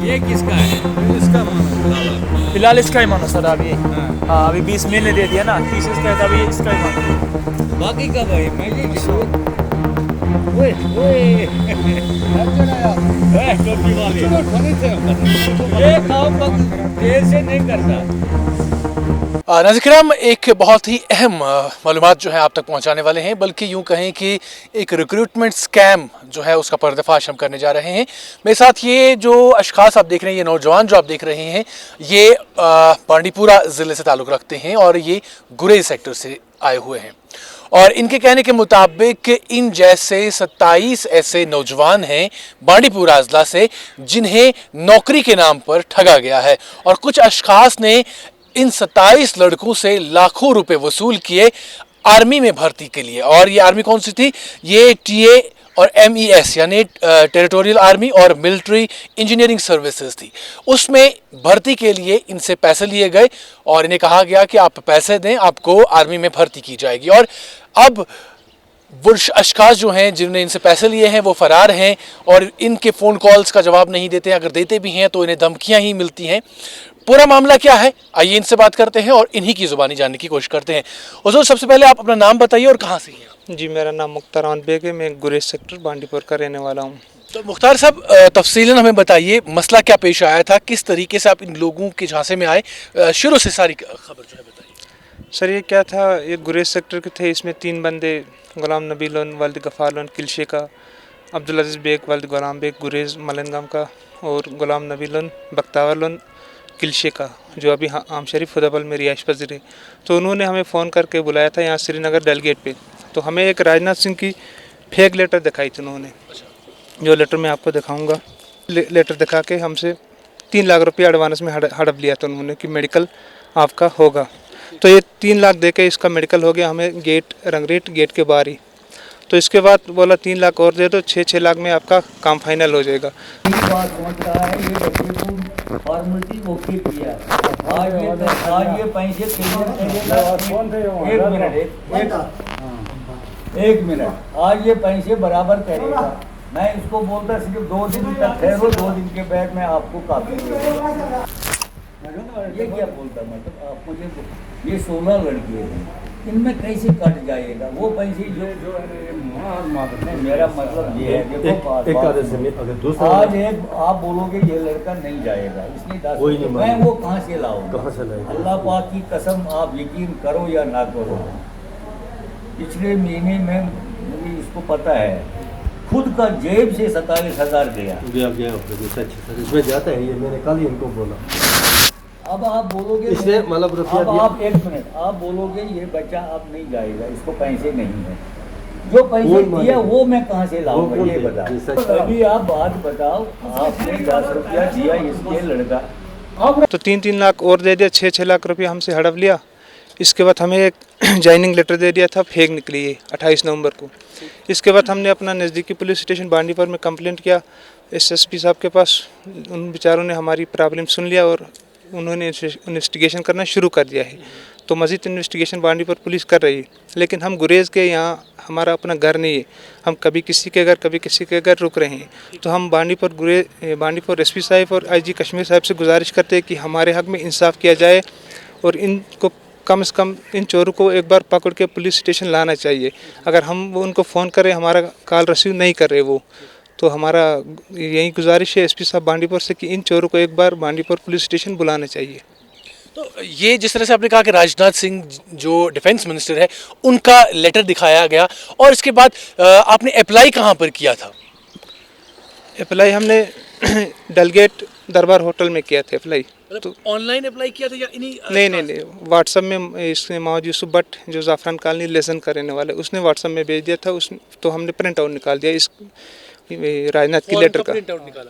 ये किसका है? इसका मानो फिलहाल इसका ही मानो सर अभी। हाँ अभी 20 महीने दे दिया ना, 30 इसका है तो अभी इसका ही मानो। बाकी का भाई मैं ये ओए ओए टोपी वाले ये काम देर से नहीं करता। नाज़रीन, एक बहुत ही अहम मालूमात जो है आप तक पहुंचाने वाले हैं, बल्कि यूं कहें कि एक रिक्रूटमेंट स्कैम जो है उसका पर्दाफाश हम करने जा रहे हैं। मेरे साथ ये जो अशखास आप देख रहे हैं, ये नौजवान जो आप देख रहे हैं, ये बांडीपुरा ज़िले से ताल्लुक़ रखते हैं और ये गुरेज सेक्टर से आए हुए हैं। और इनके कहने के मुताबिक इन जैसे 27 ऐसे नौजवान हैं बांडीपुरा अजला से जिन्हें नौकरी के नाम पर ठगा गया है और कुछ अशखास ने इन 27 लड़कों से लाखों रुपए वसूल किए आर्मी में भर्ती के लिए। और ये आर्मी कौन सी थी? ये टीए और MES यानी टेरिटोरियल आर्मी और मिलिट्री इंजीनियरिंग सर्विसेज थी। उसमें भर्ती के लिए इनसे पैसे लिए गए और इन्हें कहा गया कि आप पैसे दें, आपको आर्मी में भर्ती की जाएगी। और अब वो अशखास जो हैं जिन्होंने इनसे पैसे लिए हैं वो फरार हैं और इनके फ़ोन कॉल्स का जवाब नहीं देते हैं। अगर देते भी हैं तो इन्हें धमकियां ही मिलती हैं। पूरा मामला क्या है, आइए इनसे बात करते हैं और इन्हीं की ज़ुबानी जानने की कोशिश करते हैं। हुजूर, सबसे पहले आप अपना नाम बताइए और कहाँ से हैं? जी, मेरा नाम मुख्तार अहमद बेग है। मैं गुरेज सेक्टर बांडीपुर का रहने वाला हूँ। तो मुख्तार साहब, तफसीलन हमें बताइए मसला क्या पेश आया था, किस तरीके से आप इन लोगों के झांसे में आए, शुरू से सारी खबर जो है बताइए। सर, ये क्या था, ये गुरेज सेक्टर के थे। इसमें 3 बंदे, गुलाम नबी लोन वालिद गफ़ार लोन किलशे का, अब्दुल अजीज़ बेग वालिद गुलाम बेग गुरेज मलनगाम का और गुलाम नबी लोन बख्तावर लोन किलशे का, जो अभी आम शरीफ खुदाबल में रिहाइश पजीर है। तो उन्होंने हमें फ़ोन करके बुलाया था यहाँ श्रीनगर डेलगेट पे। तो हमें एक राजनाथ सिंह की फेक लेटर दिखाई थी उन्होंने, जो लेटर मैं आपको दिखाऊंगा। लेटर दिखा के हमसे 3 लाख रुपये एडवांस में हड़प लिया था उन्होंने कि मेडिकल आपका होगा। तो ये 3 लाख दे के इसका मेडिकल हो गया हमें गेट रंगरेट गेट के बाहर ही। तो इसके बाद बोला 3 लाख और दे दो, 6 लाख में आपका काम फाइनल हो जाएगा। फॉर्मेलिटी ओके किया। आज ये पैसे एक मिनट आज ये पैसे बराबर करेगा। मैं इसको बोलता सिर्फ 2 दिन तक ठहरो, 2 दिन के बाद मैं आपको काफी ये क्या बोलता, मतलब आप मुझे ये 16 लड़के हैं, इनमें कैसे कट जाएगा वो पैसे जो मेरा मतलब ये है। देखो आज एक आप बोलोगे ये लड़का नहीं जाएगा, इसने 10 मैं वो कहाँ से लाऊंगा? अल्लाह पाक की कसम, आप यकीन करो या ना करो, पिछले महीने में मुझे इसको पता है खुद का जेब से 27,000 गया। इसमें जाता है ये, मैंने कल ही इनको बोला। अब आप बोलोगे इसने मतलब रुपया दिया। आप एक मिनट, आप बोलोगे ये बच्चा अब नहीं जाएगा, इसको पैसे नहीं है। जो पैसे दिया वो मैं कहाँ से लाऊंगा ये बताओ। अभी आप बात बताओ, आपने 10 रुपया दिया इसके लड़का, तो 3 लाख और दे दिया, 6 लाख रुपया हमसे हड़प लिया। इसके बाद हमें एक ज्वाइनिंग लेटर दे दिया था, फेक निकली है 28 नवंबर को। इसके बाद हमने अपना नज़दीकी पुलिस स्टेशन बांडीपुर में कंप्लेंट किया SSP साहब के पास। उन बेचारों ने हमारी प्रॉब्लम सुन लिया और उन्होंने इन्वेस्टिगेशन करना शुरू कर दिया है। तो मज़ीद इन्वेस्टिगेशन बांडीपुर पुलिस कर रही है, लेकिन हम गुरेज के यहाँ हमारा अपना घर नहीं है। हम कभी किसी के घर कभी किसी के घर रुक रहे हैं। तो हम बांडीपुर SP साहब और IG कश्मीर साहब से गुजारिश करते हैं कि हमारे हक़ में इंसाफ किया जाए और इनको कम से कम इन चोरों को एक बार पकड़ के पुलिस स्टेशन लाना चाहिए। अगर हम वो उनको फ़ोन करें, हमारा कॉल रिसीव नहीं कर रहे वो, तो हमारा यही गुजारिश है SP साहब बांडीपुर से कि इन चोरों को एक बार बांडीपुर पुलिस स्टेशन बुलाना चाहिए। तो ये जिस तरह से आपने कहा कि राजनाथ सिंह जो डिफेंस मिनिस्टर है उनका लेटर दिखाया गया, और इसके बाद आपने अप्लाई कहाँ पर किया था? अप्लाई हमने डेलगेट दरबार होटल में किया था अप्लाई। तो ऑनलाइन अप्लाई किया था या इन्हीं? नहीं, व्हाट्सएप में इसने मोहम्मद यूसुफ भट्ट जो जाफरान कॉलोनी लेसन का रहने वाले, उसने व्हाट्सएप में भेज दिया था। तो हमने प्रिंट आउट निकाल दिया इस राजनाथ की लेटर का।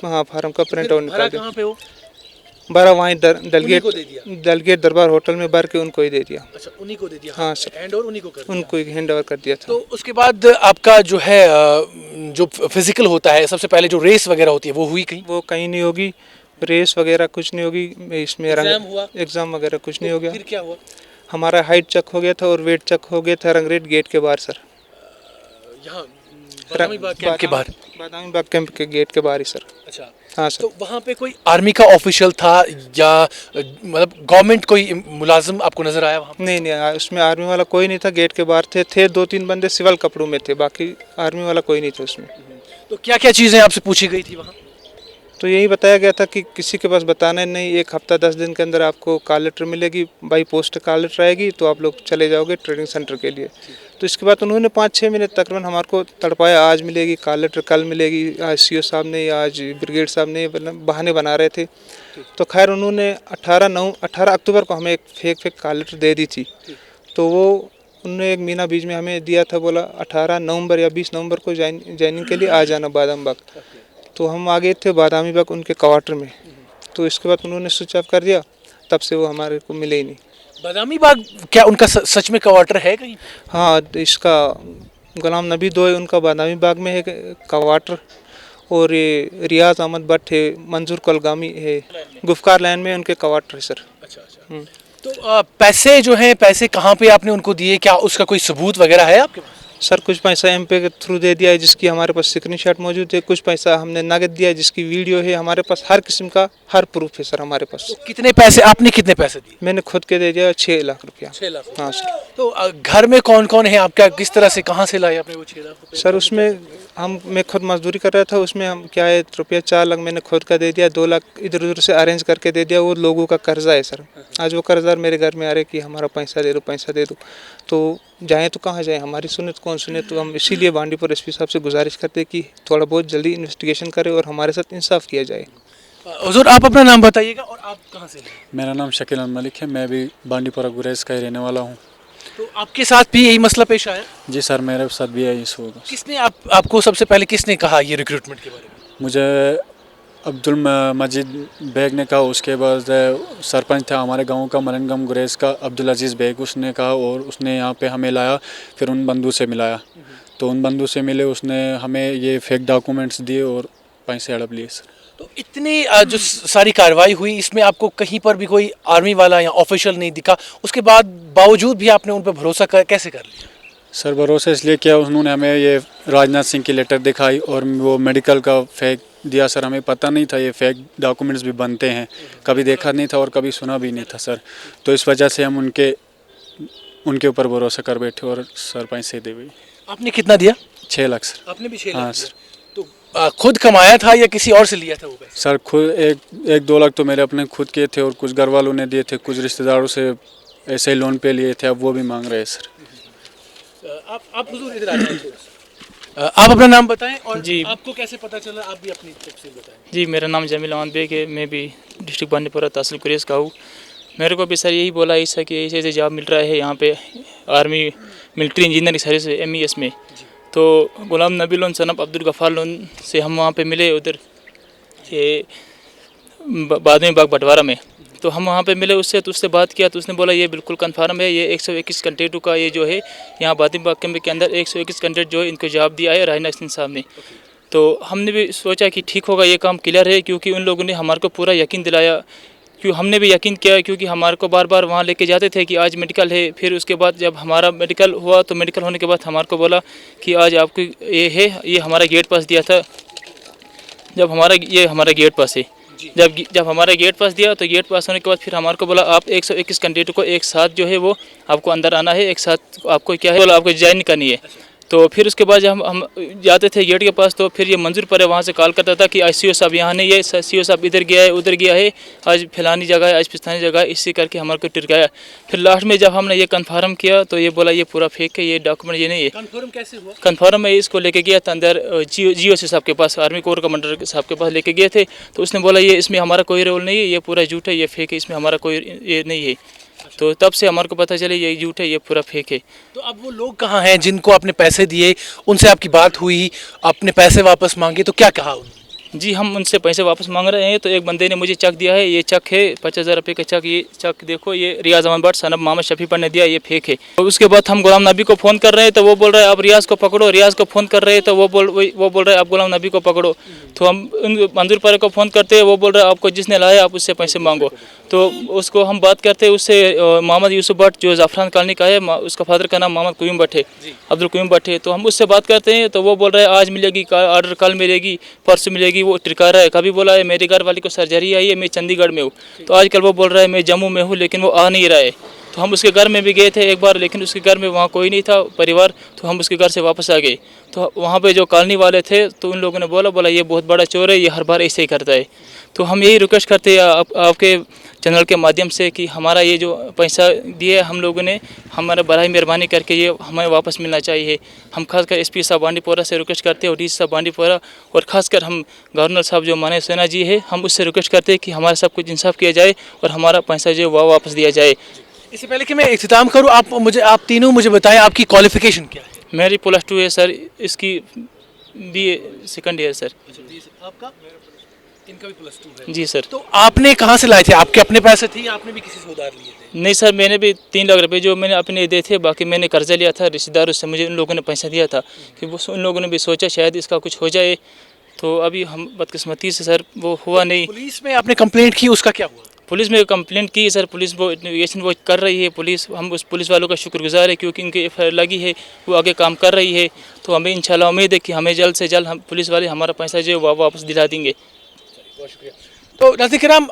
हाँ, फार्म का प्रिंट आउट निकाल दिया। कहाँ पे हो? बारह वहीं डेलगेट दरबार होटल में भर के उनको ही दे दिया। अच्छा, उन्हीं को दे दिया? हाँ सर, हैंड ओवर उन्हीं को कर दिया। उनको ही हैंड ओवर कर दिया था। तो उसके बाद आपका जो है जो फिजिकल होता है, सबसे पहले जो रेस वगैरह होती है वो हुई कहीं? वो कहीं नहीं होगी, रेस वगैरह कुछ नहीं होगी। इसमें एग्जाम वगैरह कुछ नहीं हो गया। फिर क्या हुआ? हमारा हाइट चेक हो गया था और वेट चेक हो गया था रंगरेट गेट के बाहर सर। यहाँ कैंप के बाहर बादामी बाग कैंप के गेट के बाहर ही सर। अच्छा, हाँ सर। तो वहाँ पे कोई आर्मी का ऑफिशियल था या मतलब गवर्नमेंट कोई मुलाजिम आपको नजर आया वहाँ पे? नहीं नहीं, उसमें आर्मी वाला कोई नहीं था, गेट के बाहर थे 2-3 बंदे सिविल कपड़ों में थे, बाकी आर्मी वाला कोई नहीं था उसमें। तो क्या क्या चीज़ें आपसे पूछी गई थी वहाँ? तो यही बताया गया था कि किसी के पास बताना नहीं, 1 हफ्ता 10 दिन के अंदर आपको कॉल लेटर मिलेगी, बाई पोस्ट कॉल लेटर आएगी, तो आप लोग चले जाओगे ट्रेनिंग सेंटर के लिए। तो इसके बाद उन्होंने 5-6 मिनट तकरीबन हमारे को तड़पाया, आज मिलेगी कॉल लेटर, कल मिलेगी, आज सीओ साहब ने, आज ब्रिगेड साहब ने, बहाने बना रहे थे। तो खैर उन्होंने 18 अक्टूबर को हमें एक फेक कॉल लेटर दे दी थी। तो वो उन्होंने एक मीना बीच में हमें दिया था, बोला 18 नवंबर या 20 नवंबर को ज्वाइनिंग के लिए आ जाना बादाम बाग। तो हम आ गए थे बादामी बाग उनके क्वार्टर में। तो इसके बाद उन्होंने स्विच ऑफ कर दिया, तब से वो हमारे को मिले ही नहीं। बादामी बाग क्या उनका सच में क्वार्टर है कहीं? हाँ, इसका गुलाम नबी दोए उनका बादामी बाग में है क्वार्टर, और ये रियाज अहमद भट्ट है, मंजूर कलगामी है, गुफ्कार लाइन में उनके क्वार्टर है सर। अच्छा अच्छा। तो पैसे जो हैं, पैसे कहाँ पे आपने उनको दिए, क्या उसका कोई सबूत वगैरह है आपके पास? सर कुछ पैसा एमपे के थ्रू दे दिया है, जिसकी हमारे पास स्क्रीनशॉट मौजूद है। कुछ पैसा हमने नगद दिया है, जिसकी वीडियो है हमारे पास, हर किस्म का हर प्रूफ है सर हमारे पास। तो कितने पैसे आपने कितने पैसे दिए? मैंने खुद के दे दिया 6 लाख रुपया। 6 लाख। हाँ सर। तो घर में कौन कौन है आपका, किस तरह से कहाँ से लाए आपने वो 6 लाख रुपए? सर उसमें मैं खुद मजदूरी कर रहा था, उसमें हम क्या है रुपया 4 लाख मैंने खुद का दे दिया, 2 लाख इधर उधर से अरेंज करके दे दिया। वो लोगों का कर्जा है सर। आज वो कर्जदार मेरे घर में आ रहे कि हमारा पैसा दे दो, पैसा दे दो। तो जाएँ तो कहाँ जाएँ, हमारी सुने तो कौन सुने। तो हम इसीलिए बांडीपुर एसपी साहब से गुजारिश करते कि थोड़ा बहुत जल्दी इन्वेस्टिगेशन करें और हमारे साथ इंसाफ किया जाए। हुजूर आप अपना नाम बताइएगा और आप कहाँ से हैं? मेरा नाम शकील अहमद मलिक है, मैं भी बांडीपुरा गुरेज का ही रहने वाला हूँ। तो आपके साथ भी यही मसला पेश आया? जी सर, मेरे साथ भी यही होगा। किसने आपको सबसे पहले किसने कहा ये रिक्रूटमेंट के बारे में? मुझे अब्दुल मजीद बेग ने कहा, उसके बाद सरपंच था हमारे गांव का मलनगम गुरेज का अब्दुल अजीज़ बेग, उसने कहा और उसने यहाँ पे हमें लाया, फिर उन बंधु से मिलाया। तो उन बंधु से मिले, उसने हमें ये फेक डॉक्यूमेंट्स दिए और पैसे हड़प लिए सर। तो इतनी जो सारी कार्रवाई हुई, इसमें आपको कहीं पर भी कोई आर्मी वाला या ऑफिशियल नहीं दिखा, उसके बाद बावजूद भी आपने उन पर भरोसा कैसे कर लिया? सर भरोसा इसलिए किया, उन्होंने हमें ये राजनाथ सिंह की लेटर दिखाई और वो मेडिकल का फेक दिया सर। हमें पता नहीं था ये फेक डॉक्यूमेंट्स भी बनते हैं, कभी देखा नहीं था और कभी सुना भी नहीं था सर। तो इस वजह से हम उनके ऊपर भरोसा कर बैठे और सर पैसे दे गई। आपने कितना दिया? 6 लाख सर। आपने भी 6 हाँ लाख सर। तो खुद कमाया था या किसी और से लिया था वो पैसे? सर खुद 1-2 लाख तो मेरे अपने खुद के थे और कुछ घर वालों ने दिए थे, कुछ रिश्तेदारों से ऐसे लोन पे लिए थे, अब वो भी मांग रहे हैं सर। आप हुजूर इधर आ जाइए। आप अपना नाम बताएं और जी। आपको कैसे पता चला, आप भी अपनी तफसील बताएं। जी, मेरा नाम जमील अहमद बेग है, मैं भी डिस्ट्रिक्ट बांडीपुरा तहसील गुरेज का हूँ। मेरे को भी सर यही बोला ऐसा कि ऐसे जॉब मिल रहा है यहाँ पे army military engineering service MES में। तो गुलाम नबी लोन सनब अब्दुल गफ़ार लोन से हम वहाँ पे मिले, उधर ये बादामी बाग बंटवारा में। तो हम वहाँ पे मिले उससे, तो उससे बात किया तो उसने बोला ये बिल्कुल कन्फर्म है, ये 121 कैंडिडेटों का ये जो है यहाँ बादामी बाग कैंप के अंदर 121 कैंडिडेट जो है इनको जवाब दिया है राजनाथ सिंह साहब ने। तो हमने भी सोचा कि ठीक होगा, ये काम क्लियर है, क्योंकि उन लोगों ने हमारे को पूरा यकीन दिलाया। क्यों हमने भी यकीन किया, क्योंकि हमारे को बार बार वहाँ लेके जाते थे कि आज मेडिकल है। फिर उसके बाद जब हमारा मेडिकल हुआ तो मेडिकल होने के बाद हमारे को बोला कि आज आपको ये है, ये हमारा गेट पास दिया था। जब हमारा गेट पास है, जब हमारा गेट पास दिया तो गेट पास होने के बाद फिर हमारे को बोला आप 121 कैंडिडेट को एक साथ जो है वो आपको अंदर आना है, एक साथ आपको क्या है बोला आपको ज्वाइन करनी है। तो फिर उसके बाद जब हम जाते थे गेट के पास तो फिर ये मंजूर पर वहाँ से कॉल करता था कि आज CO साहब यहाँ नहीं है, CO साहब इधर गया है, उधर गया है, आज फलानी जगह है, आज पिस्तानी जगह है, इसी करके हमारे को टिरकाया। फिर लास्ट में जब हमने ये कंफर्म किया तो ये बोला ये पूरा फेक है, ये डॉक्यूमेंट ये नहीं है। कंफर्म कैसे हुआ? कंफर्म है, इसको लेके गया था अंदर GOC साहब के पास, आर्मी कोर कमांडर साहब के पास लेके गए थे। तो उसने बोला ये इसमें हमारा कोई रोल नहीं है, ये पूरा झूठ है, ये फेक है, इसमें हमारा कोई ये नहीं है। तो तब से हमारे को पता चले ये झूठ है, ये पूरा फेक है। तो अब वो लोग कहाँ हैं जिनको आपने पैसे दिए, उनसे आपकी बात हुई, आपने पैसे वापस मांगे तो क्या कहा उन्होंने? जी हम उनसे पैसे वापस मांग रहे हैं। तो एक बंदे ने मुझे चेक दिया है, ये चेक है 50,000 रुपये का चेक। ये चेक देखो, ये रियाज अहमद भट्ट सनब मोहम्मद शफी पर ने दिया, ये फेक है। तो उसके बाद हम गुलाम नबी को फ़ोन कर रहे हैं तो वो बोल रहा है आप रियाज को पकड़ो। रियाज को फ़ोन कर रहे हैं तो वो बोल रहे हैं आप गुलाम नबी को पकड़ो। तो हम मंजूर पर को फ़ोन करते हैं, वो बोल रहा है आपको जिसने लाया आप उससे पैसे मांगो। तो उसको हम बात करते हैं उससे, मोहम्मद यूसुफ भट्ट जो ज़ाफ़रान कॉलोनी का है, उसका फादर का नाम मोहम्मद क्यूम भट्ट है, अब्दुल क्यूम भट्ट है। तो हम उससे बात करते हैं तो वो बोल रहा है आज मिलेगी, ऑर्डर कल मिलेगी, परसों मिलेगी। वो टिका रहा है। कभी बोला है मेरे घर वाली को सर्जरी आई है, मैं चंडीगढ़ में हूँ, तो आजकल वो बोल रहा है मैं जम्मू में हूँ, लेकिन वो आ नहीं रहा है। तो हम उसके घर में भी गए थे एक बार, लेकिन उसके घर में वहाँ कोई नहीं था परिवार, तो हम उसके घर से वापस आ गए। तो वहाँ पे जो कॉलोनी वाले थे तो उन लोगों ने बोला ये बहुत बड़ा चोर है, ये हर बार ऐसे ही करता है। तो हम यही रिक्वेस्ट करते हैं आपके चैनल के माध्यम से कि हमारा ये जो पैसा दिए हम लोगों ने, हमारा बड़ा मेहरबानी करके ये हमें वापस मिलना चाहिए। हम खासकर एसपी साहब बांडीपोरा से रिक्वेस्ट करते हैं और डीसी साहब बांडीपोरा, और खासकर हम गवर्नर साहब जो माने सेना जी है, हम उससे रिक्वेस्ट करते हैं कि हमारा सब कुछ इंसाफ किया जाए और हमारा पैसा जो वह वापस दिया जाए। इससे पहले कि मैं इख्तिताम करूं, आप तीनों मुझे बताएं आपकी क्वालिफिकेशन क्या है? मेरी +2 है सर, इसकी BA सेकंड ईयर सर। आपका? इनका भी +2 है। जी सर। तो आपने कहाँ से लाए थे? आपके अपने पैसे थे या आपने भी किसी से उधार लिए थे? नहीं सर, मैंने भी 3 लाख रुपए जो मैंने अपने दिए थे, बाकी मैंने कर्जा लिया था रिश्तेदारों से, मुझे उन लोगों ने पैसा दिया था कि वो उन लोगों ने भी सोचा शायद इसका कुछ हो जाए। तो अभी हम बदकिस्मती से सर वो हुआ नहीं। पुलिस में आपने कंप्लेंट की, उसका क्या हुआ? पुलिस में कंप्लेंट की सर, पुलिस वो इन्वेस्टिगेशन वो कर रही है पुलिस। हम उस पुलिस वालों का शुक्रगुजार है क्योंकि इनकी FIR लगी है, वो आगे काम कर रही है। तो हमें इंशाल्लाह उम्मीद है कि हमें जल्द से जल्द हम पुलिस वाले हमारा पैसा जो है वापस दिला देंगे। तो नाज़रीन किराम,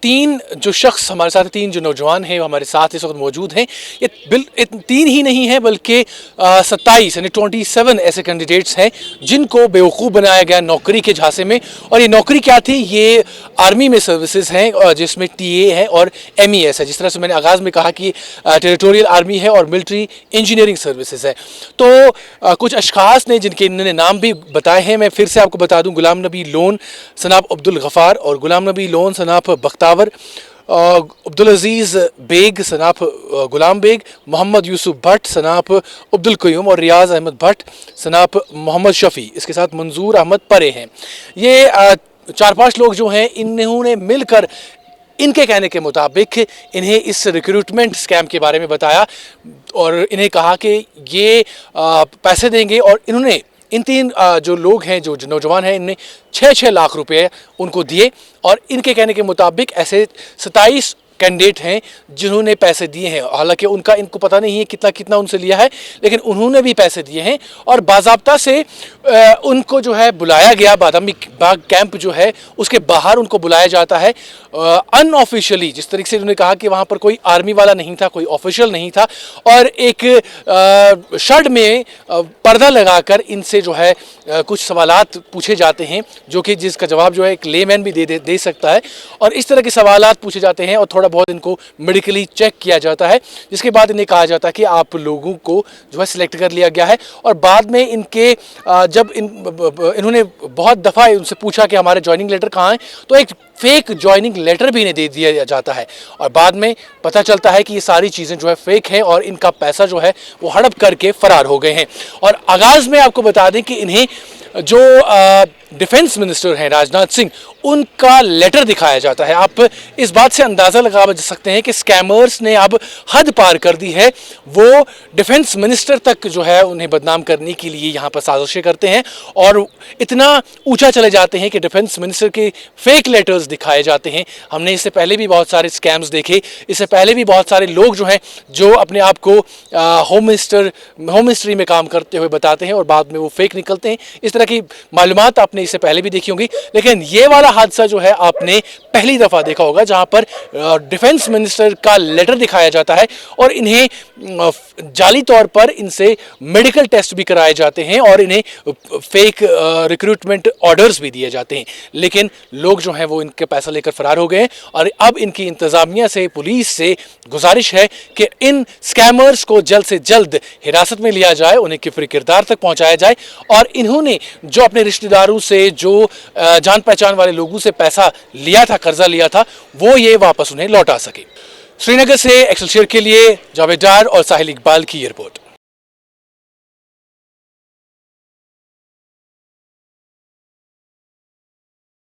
3 जो शख्स हमारे साथ, 3 जो नौजवान हैं वो हमारे साथ इस वक्त मौजूद हैं। ये 3 ही नहीं है बल्कि 27 यानी 27 ऐसे कैंडिडेट्स हैं जिनको बेवकूफ़ बनाया गया नौकरी के झांसे में। और ये नौकरी क्या थी? ये आर्मी में सर्विसेज हैं जिसमें TA है और MES है। जिस तरह से मैंने आगाज़ में कहा कि टेरिटोरियल आर्मी है और मिलिट्री इंजीनियरिंग सर्विसेज है। तो कुछ अशखास ने जिनके इन्होंने नाम भी बताए हैं, मैं फिर से आपको बता दूँ। गुलाम नबी लोन सनाब अब्दुल गफ़ार और गुलाम नबी लोन सनाब बख्तावर, अब्दुल अजीज़ बेग सनाफ गुलाम बेग, मोहम्मद यूसुफ भट्ट सनाफ अब्दुल क़य्यूम और रियाज अहमद भट्ट सनाफ मोहम्मद शफ़ी, इसके साथ मंजूर अहमद परे हैं। ये 4-5 लोग जो हैं इन्होंने मिलकर इनके कहने के मुताबिक इन्हें इस रिक्रूटमेंट स्कैम के बारे में बताया और इन्हें कहा कि ये पैसे देंगे। और इन्होंने इन 3 जो लोग हैं, जो नौजवान हैं, इनने 6-6 लाख रुपए उनको दिए। और इनके कहने के मुताबिक ऐसे 27 कैंडिडेट हैं जिन्होंने पैसे दिए हैं। हालांकि इनको पता नहीं है कितना कितना उनसे लिया है, लेकिन उन्होंने भी पैसे दिए हैं। और बाज़ाब्ता से उनको जो है बुलाया गया, बादामी बाग कैंप जो है उसके बाहर उनको बुलाया जाता है अनऑफिशियली। जिस तरीके से उन्होंने कहा कि वहाँ पर कोई आर्मी वाला नहीं था, कोई ऑफिशियल नहीं था, और एक शर्ट में पर्दा लगाकर इनसे जो है कुछ सवालात पूछे जाते हैं, जो कि जिसका जवाब जो है एक लेमैन भी दे सकता है। और इस तरह के सवालात पूछे जाते हैं और थोड़ा बहुत इनको मेडिकली चेक किया जाता है, जिसके बाद इन्हें कहा जाता है कि आप लोगों को जो है सिलेक्ट कर लिया गया है। और बाद में इनके जब इन्होंने बहुत दफ़ा उनसे पूछा कि हमारे ज्वाइनिंग लेटर कहाँ हैं, तो एक फेक ज्वाइनिंग लेटर भी इन्हें दे दिया जाता है। और बाद में पता चलता है कि ये सारी चीज़ें जो है फेक हैं और इनका पैसा जो है वो हड़प करके फ़रार हो गए हैं। और आगाज़ में आपको बता दें कि इन्हें जो डिफेंस मिनिस्टर हैं राजनाथ सिंह, उनका लेटर दिखाया जाता है। आप इस बात से अंदाज़ा लगा सकते हैं कि स्कैमर्स ने अब हद पार कर दी है। वो डिफेंस मिनिस्टर तक जो है उन्हें बदनाम करने के लिए यहाँ पर साजिशें करते हैं और इतना ऊंचा चले जाते हैं कि डिफेंस मिनिस्टर के फेक लेटर्स दिखाए जाते हैं। हमने इससे पहले भी बहुत सारे स्कैम्स देखे। इससे पहले भी बहुत सारे लोग जो हैं जो अपने आप को होम मिनिस्ट्री में काम करते हुए बताते हैं और बाद में वो फेक निकलते हैं। इस तरह की मालूमात आपने इससे पहले भी देखी होंगी, लेकिन ये वाला हादसा जो है आपने पहली दफ़ा देखा होगा, जहां पर डिफेंस मिनिस्टर का लेटर दिखाया जाता है और इन्हें जाली तौर पर इनसे मेडिकल टेस्ट भी कराए जाते हैं और इन्हें फेक रिक्रूटमेंट ऑर्डर्स भी दिए जाते हैं। लेकिन लोग जो हैं वो इनके पैसा लेकर फरार हो गए और अब इनकी इंतज़ामिया से, पुलिस से गुजारिश है कि इन स्कैमर्स को जल्द से जल्द हिरासत में लिया जाए, उन्हें किफ़्र किरदार तक पहुँचाया जाए और इन्होंने जो अपने रिश्तेदारों से, जो जान पहचान वाले लोगों से पैसा लिया था, कर्जा लिया था, वो ये वापस उन्हें लौटा सके। श्रीनगर से एक्सेलसियर के लिए जावेद डार और साहिल इकबाल की ये रिपोर्ट।